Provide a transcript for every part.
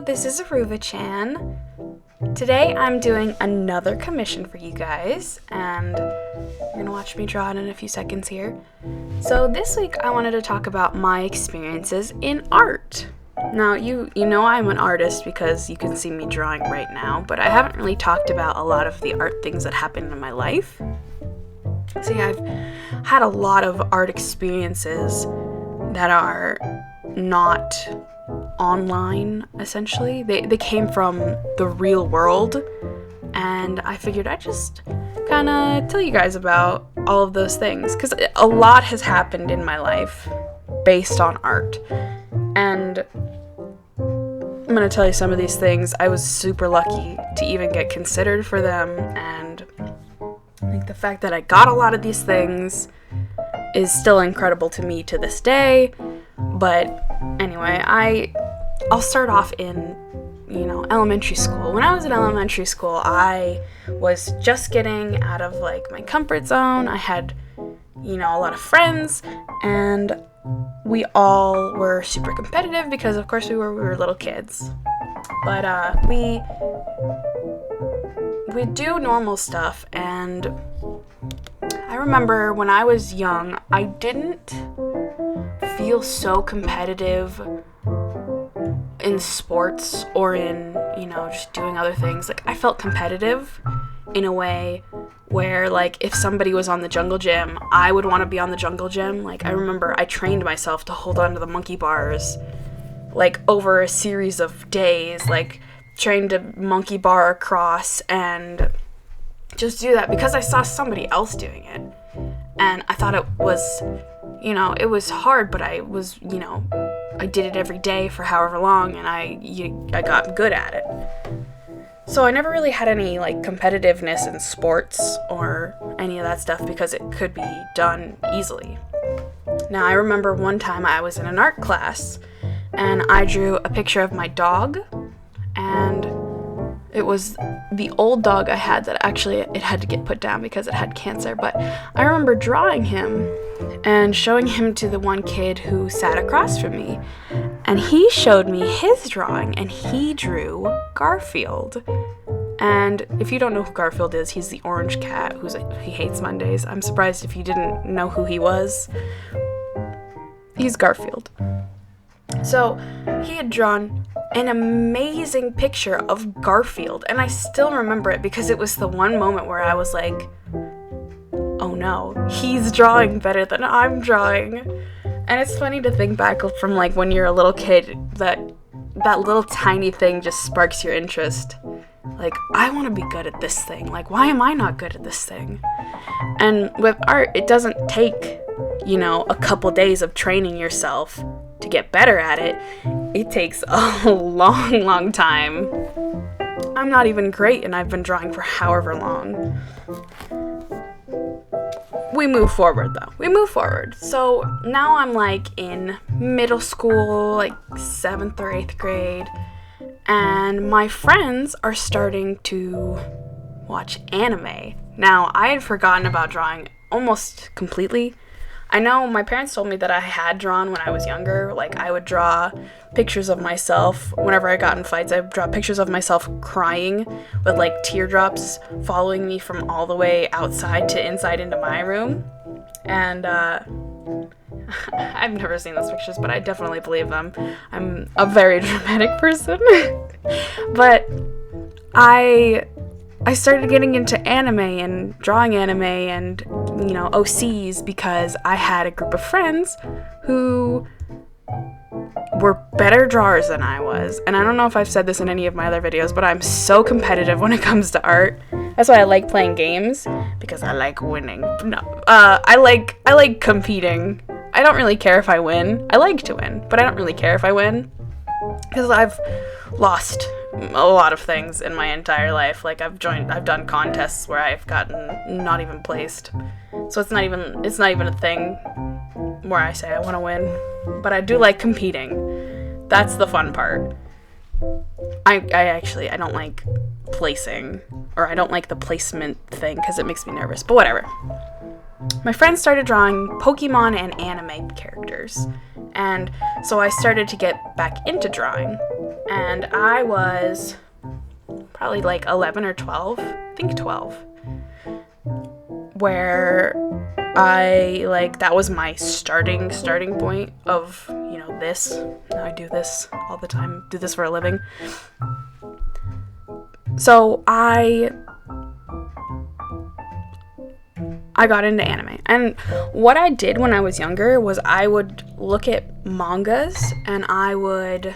this is AruvaChan. Today I'm doing another commission for you guys, and you're gonna watch me draw it in a few seconds here. So this week I wanted to talk about my experiences in art. Now, you know I'm an artist because you can see me drawing right now, but I haven't really talked about a lot of the art things that happened in my life. So yeah, I've had a lot of art experiences that are not online, essentially. They came from the real world, and I figured I'd just kind of tell you guys about all of those things, because a lot has happened in my life based on art. And I'm going to tell you some of these things. I was super lucky to even get considered for them, and I think the fact that I got a lot of these things is still incredible to me to this day. But anyway, I'll start off in, elementary school. When I was in elementary school, I was just getting out of, my comfort zone. I had, a lot of friends, and we all were super competitive because, of course, we were little kids. But we do normal stuff, and I remember when I was young, I didn't feel so competitive in sports or in, just doing other things. I felt competitive in a way where, if somebody was on the jungle gym, I would want to be on the jungle gym. I remember I trained myself to hold on to the monkey bars, over a series of days, trained to monkey bar across and just do that because I saw somebody else doing it. And I thought it was, it was hard, but I was, I did it every day for however long, and I got good at it. So I never really had any, competitiveness in sports or any of that stuff because it could be done easily. Now, I remember one time I was in an art class, and I drew a picture of my dog, and it was the old dog I had that actually it had to get put down because it had cancer. But I remember drawing him and showing him to the one kid who sat across from me. And he showed me his drawing, and he drew Garfield. And if you don't know who Garfield is, he's the orange cat he hates Mondays. I'm surprised if you didn't know who he was. He's Garfield. So he had drawn an amazing picture of Garfield, and I still remember it because it was the one moment where I was like, oh no, he's drawing better than I'm drawing. And it's funny to think back from when you're a little kid, that little tiny thing just sparks your interest. I want to be good at this thing. Why am I not good at this thing? And with art, it doesn't take, a couple days of training yourself to get better at it. It takes a long, long time. I'm not even great, and I've been drawing for however long. We move forward, though. So now I'm in middle school, 7th or 8th grade, and my friends are starting to watch anime. Now, I had forgotten about drawing almost completely. I know my parents told me that I had drawn when I was younger. I would draw pictures of myself. Whenever I got in fights, I would draw pictures of myself crying with, teardrops following me from all the way outside to inside into my room. And, I've never seen those pictures, but I definitely believe them. I'm a very dramatic person. But I started getting into anime and drawing anime and, OCs because I had a group of friends who were better drawers than I was. And I don't know if I've said this in any of my other videos, but I'm so competitive when it comes to art. That's why I like playing games, because I like winning. No, I like competing. I don't really care if I win. I like to win, but I don't really care if I win, because I've lost a lot of things in my entire life. I've done contests where I've gotten not even placed. So it's not even a thing where I say I want to win, but I do like competing. That's the fun part. I don't like placing, or I don't like the placement thing because it makes me nervous, but whatever. My friends started drawing Pokemon and anime characters, and so I started to get back into drawing, and I was probably like 11 or 12, I think 12, where that was my starting point of, this. Now I do this all the time, do this for a living. So I got into anime. And what I did when I was younger was I would look at mangas, and I was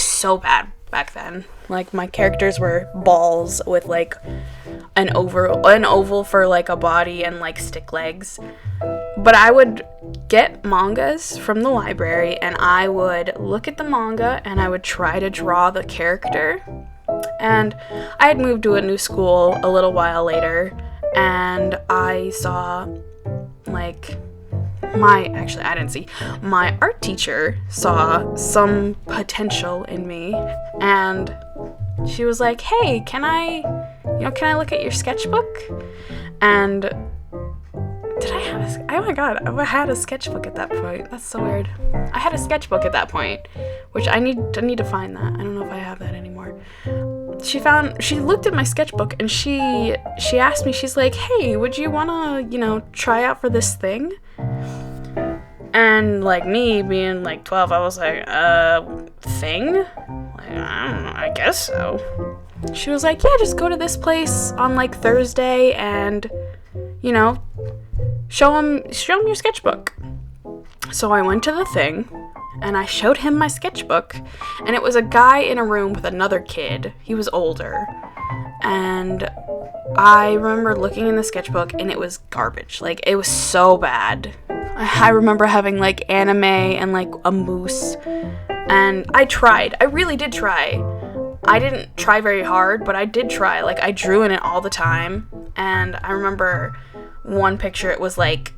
so bad back then. Like, my characters were balls with like an oval for like a body and like stick legs. But I would get mangas from the library, and I would look at the manga and I would try to draw the character. And I had moved to a new school a little while later, and I saw my art teacher saw some potential in me, and she was like, "Hey, can I look at your sketchbook?" And oh my god, I had a sketchbook at that point. That's so weird. I had a sketchbook at that point, which I need to find that. I don't know if I have that anymore. She looked at my sketchbook, and she asked me, she's like, "Hey, would you want to, try out for this thing?" And like, me being like 12, I was like, thing? Like, I don't know, I guess so. She was like, "Yeah, just go to this place on like Thursday and, show him your sketchbook." So I went to the thing, and I showed him my sketchbook, and it was a guy in a room with another kid. He was older, and I remember looking in the sketchbook, and it was garbage. Like, it was so bad. I remember having like anime and like a moose, and I tried. I really did try. I didn't try very hard, but I did try. Like, I drew in it all the time, and I remember one picture, it was like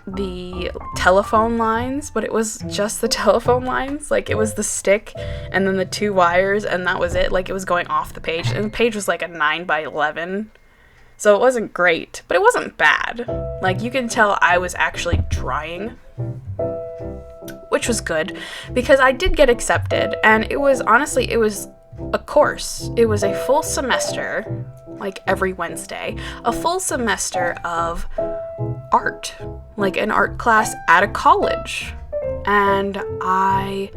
the telephone lines, but it was just the telephone lines. Like, it was the stick and then the two wires, and that was it. Like, it was going off the page, and the page was like a 9x11, so it wasn't great, but it wasn't bad. Like, you can tell I was actually trying, which was good, because I did get accepted, and it was a course. It was a full semester, like every Wednesday, a full semester of art, like an art class at a college. And I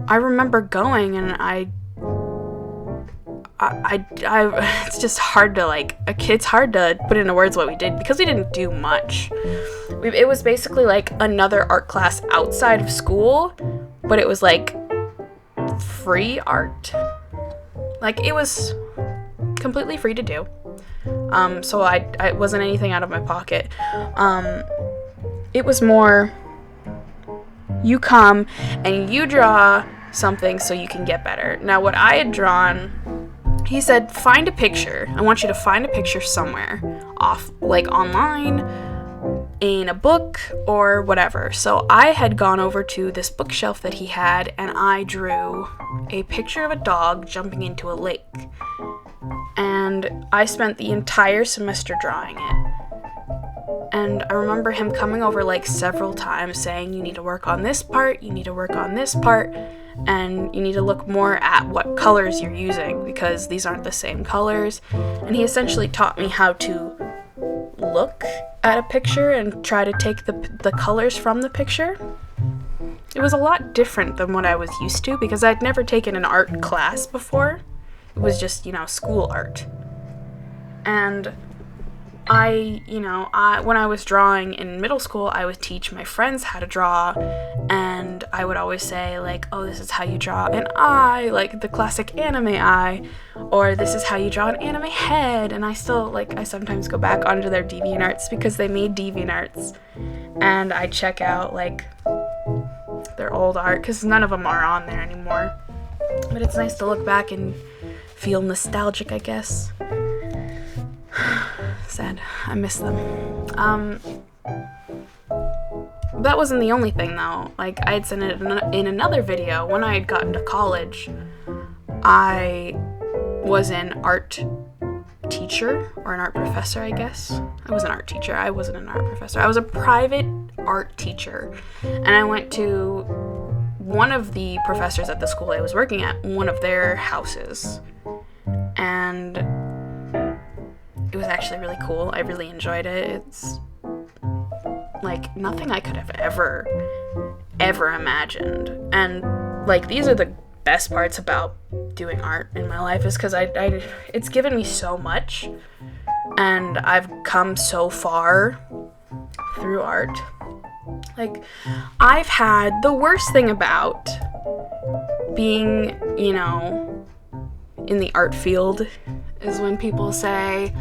remember going, and I it's just hard to it's hard to put into words what we did, because we didn't do much. It was basically like another art class outside of school, but it was like free art. Like, it was completely free to do. So I wasn't anything out of my pocket. It was more, you come and you draw something so you can get better. Now, what I had drawn, he said, find a picture. I want you to find a picture somewhere, off, like online, in a book, or whatever. So I had gone over to this bookshelf that he had, and I drew a picture of a dog jumping into a lake. And I spent the entire semester drawing it. And I remember him coming over like several times saying, you need to work on this part, you need to work on this part, and you need to look more at what colors you're using, because these aren't the same colors. And he essentially taught me how to look at a picture and try to take the colors from the picture. It was a lot different than what I was used to, because I'd never taken an art class before. It was just, school art. And when I was drawing in middle school, I would teach my friends how to draw, and I would always say, like, oh, this is how you draw an eye, like the classic anime eye, or this is how you draw an anime head. And I still, I sometimes go back onto their DeviantArts, because they made DeviantArts, and I check out, their old art, because none of them are on there anymore. But it's nice to look back and feel nostalgic, I guess. Sad. I miss them. That wasn't the only thing, though. Like, I had said it in another video. When I had gotten to college, I was an art teacher, or an art professor, I guess. I was an art teacher. I wasn't an art professor. I was a private art teacher. And I went to one of the professors at the school I was working at, one of their houses. And it was actually really cool. I really enjoyed it. It's like nothing I could have ever imagined. And like, these are the best parts about doing art in my life, is because I it's given me so much, and I've come so far through art. Like, I've had the worst thing about being, in the art field is when people say,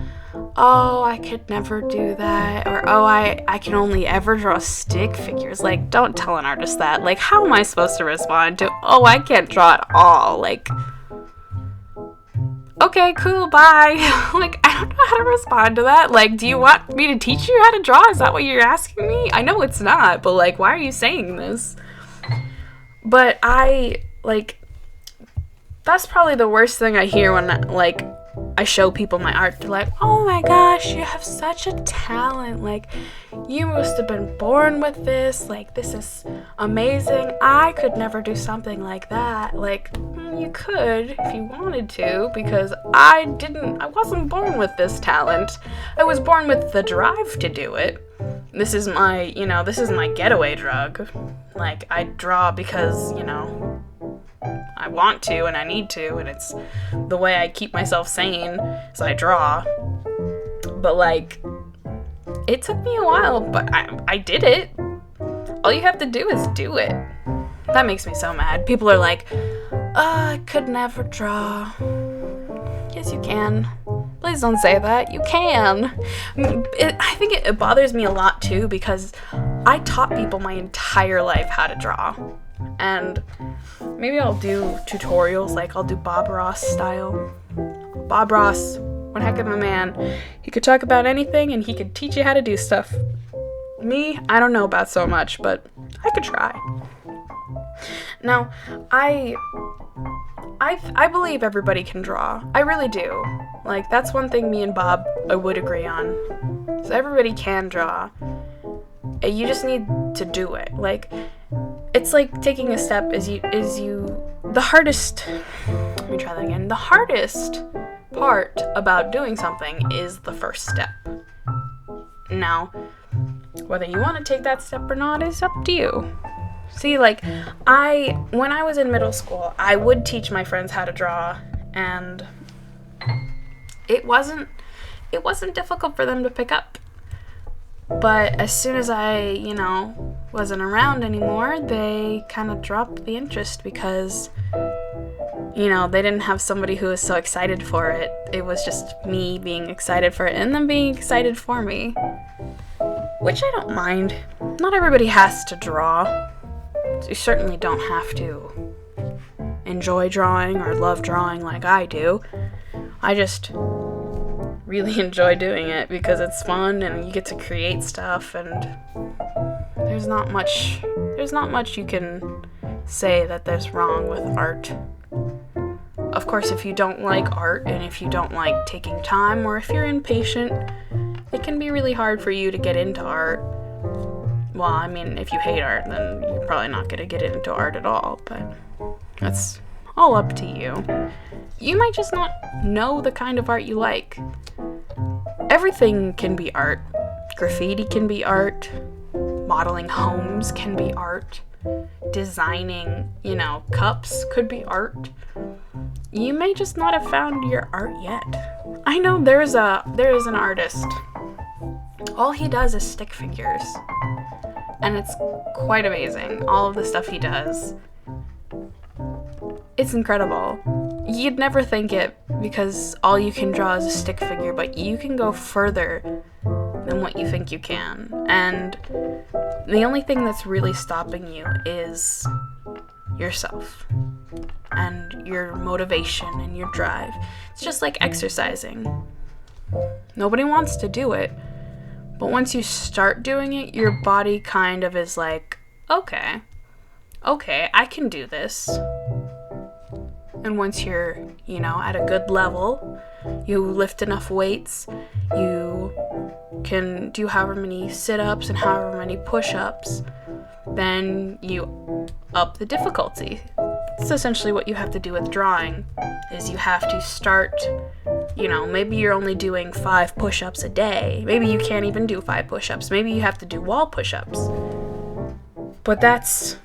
oh, I could never do that, or oh, I can only ever draw stick figures. Like, don't tell an artist that. Like, how am I supposed to respond to, oh, I can't draw at all? Like, okay, cool, bye. Like, I don't know how to respond to that. Like, do you want me to teach you how to draw? Is that what you're asking me? I know it's not, but like, why are you saying this? But that's probably the worst thing I hear when, like, I show people my art. They're like, oh my gosh, you have such a talent. Like, you must have been born with this. Like, this is amazing. I could never do something like that. Like, you could if you wanted to, because I wasn't born with this talent. I was born with the drive to do it. This is my getaway drug. Like, I draw because, I want to and I need to, and it's the way I keep myself sane, so I draw. But like, it took me a while, but I did it. All you have to do is do it. That makes me so mad. People are like, I could never draw. Yes, you can. Please don't say that. You can. I think it bothers me a lot too, because I taught people my entire life how to draw. And maybe I'll do tutorials, like I'll do Bob Ross style. Bob Ross, one heck of a man. He could talk about anything and he could teach you how to do stuff. Me, I don't know about so much, but I could try. Now, I believe everybody can draw. I really do. Like, that's one thing me and Bob would agree on. So everybody can draw. You just need to do it. Like, it's like taking a step the hardest part about doing something is the first step. Now, whether you want to take that step or not is up to you. See, like, when I was in middle school, I would teach my friends how to draw, and it wasn't difficult for them to pick up. But as soon as I, wasn't around anymore, they kind of dropped the interest because, they didn't have somebody who was so excited for it. It was just me being excited for it and them being excited for me, which I don't mind. Not everybody has to draw. You certainly don't have to enjoy drawing or love drawing like I do. I just really enjoy doing it because it's fun and you get to create stuff, and there's not much you can say that there's wrong with art. Of course, if you don't like art and if you don't like taking time, or if you're impatient, it can be really hard for you to get into art. Well, I mean, if you hate art, then you're probably not going to get into art at all, but that's all up to you. You might just not know the kind of art you like. Everything can be art. Graffiti can be art. Modeling homes can be art. Designing, cups could be art. You may just not have found your art yet. I know there is an artist. All he does is stick figures. And it's quite amazing, all of the stuff he does. It's incredible. You'd never think it, because all you can draw is a stick figure, but you can go further than what you think you can. And the only thing that's really stopping you is yourself and your motivation and your drive. It's just like exercising. Nobody wants to do it, But once you start doing it, your body kind of is like, okay, I can do this. And once you're, at a good level, you lift enough weights, you can do however many sit-ups and however many push-ups, then you up the difficulty. It's essentially what you have to do with drawing, is you have to start, maybe you're only doing 5 push-ups a day. Maybe you can't even do 5 push-ups. Maybe you have to do wall push-ups. But that's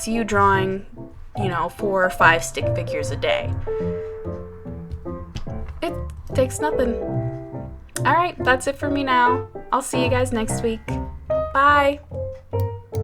you drawing, 4 or 5 stick figures a day. It takes nothing. All right, that's it for me now. I'll see you guys next week. Bye.